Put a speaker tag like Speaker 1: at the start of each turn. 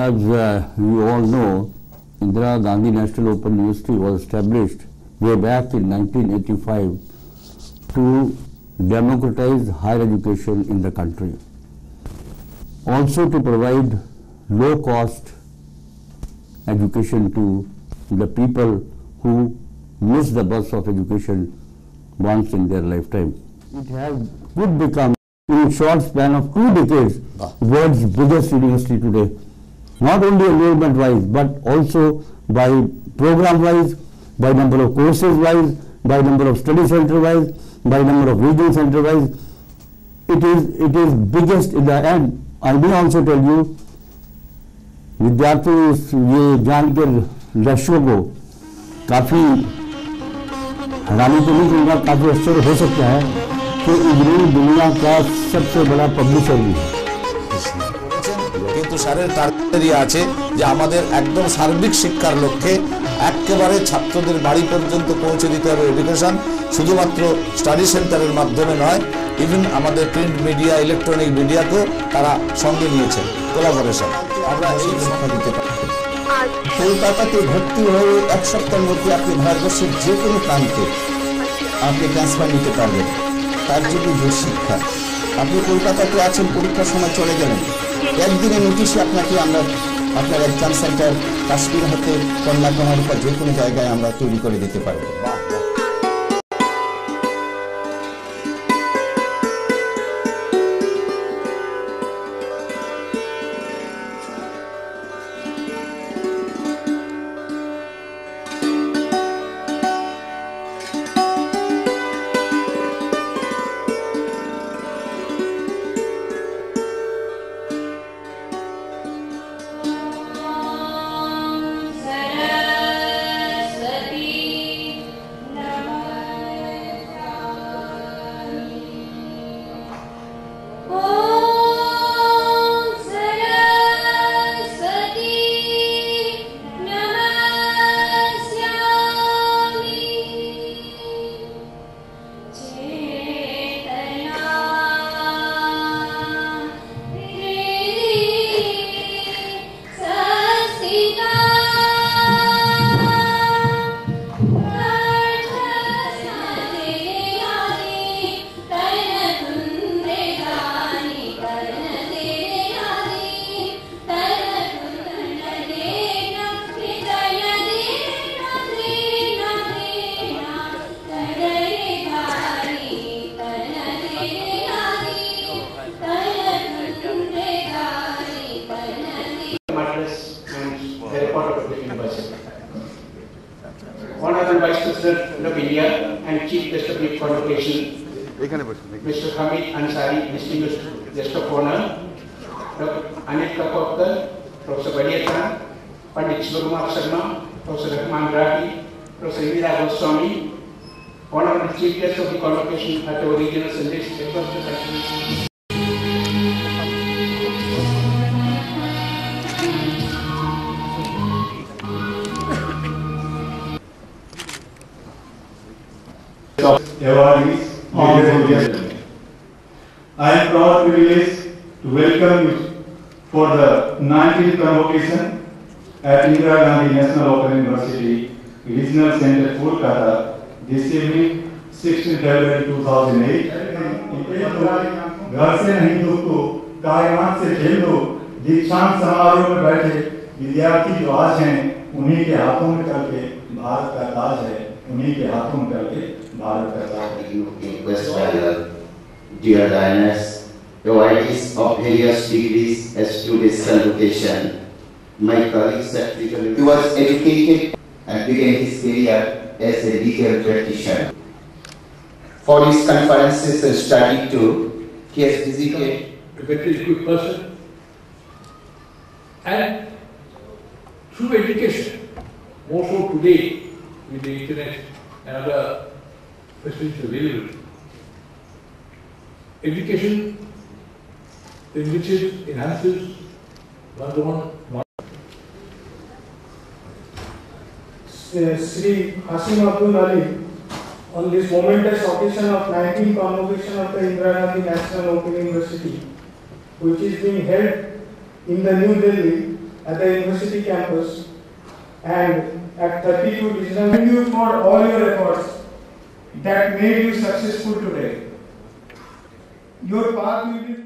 Speaker 1: As you all know, Indira Gandhi National Open University was established way back in 1985 to democratize higher education in the country. Also to provide low-cost education to the people who miss the bus of education once in their lifetime. It could become, in a short span of 2 decades, world's biggest university today. Not only enrollment-wise, but also by program-wise, by number of courses-wise, by number of study center-wise, by number of regional center-wise. It is biggest in the end. I may also tell you, विद्यार्थियों ये जानकर लक्ष्यों को काफ़ी हैरानी तो नहीं कहूँगा, काफ़ी आश्चर्य हो सकता है कि इंजीनियरिंग दुनिया का सबसे बड़ा पब्लिशर भी है।
Speaker 2: কিন্তু স্যারের টার্গেটই আছে যে আমাদের একদম সার্বিক শিক্ষার লক্ষ্যে একেবারে ছাত্রদের বাড়ি পর্যন্ত পৌঁছে দিতে হবে এডুকেশন, শুধুমাত্র স্টাডি সেন্টারের মাধ্যমে নয়, ইভেন আমাদের প্রিন্ট মিডিয়া, ইলেকট্রনিক মিডিয়াকেও তারা সঙ্গে নিয়েছেন, কোলাবোরেশন। আমরা এই শিক্ষা দিতে পারি।
Speaker 3: কলকাতাতে ভর্তি হয়ে 1 সপ্তাহের মধ্যে আপনি ভারতবর্ষের যে কোনো প্রান্তে আপনি ট্রান্সফার নিতে পারবেন, তার জন্য যে শিক্ষা। আপনি কলকাতাতে আছেন, পরীক্ষার সময় চলে গেলেন, একদিনের নোটিশে আপনাকে আমরা আপনার এক্সাম সেন্টার কাশ্মীর হতে কন্যাকুমারী বা যে কোনো জায়গায় আমরা তৈরি করে দিতে পারবো।
Speaker 4: Honorable Vice President of India and Chief Guest of the Convocation, Mr. Hamid Ansari, Distinguished Guest of Honor, Dr. Anil Kapotkar, Professor Badia Khan, Pandit Shivakumar Sharma, Professor Rahman Rathi, Professor Indira Goswami, Honorable Chief Guest of the Convocation at our regional centers.
Speaker 5: Awardees, honorable guests. I am proud privileged to welcome you for the 19th convocation at Indira Gandhi National Open University Regional Center, Kolkata, this evening, 16 February 2008. घर से नहीं दोस्तों, कायनात से खेल दो। दीक्षांत समारोह में बैठे विद्यार्थी जो आज हैं, उन्हीं के हाथों में कल के भारत का ताज है, उन्हीं के हाथों में कल के भारत का ताज है।
Speaker 6: Request by the dear diners, awardees of various degrees as to this convocation. My colleague Secretary, he was educated and began his career as a legal practitioner. For his conferences and study tour, he has visited
Speaker 7: a very good person, and through education, more so today with the internet and other facilities available, education enriches, enhances one's own.
Speaker 8: Sri Hasim Abdul Ali, on this momentous occasion of 19th convocation of the Indira Gandhi National Open University, which is being held in the New Delhi at the university campus and at 32 regional. Thank you for all your efforts that made you successful today. Your path will be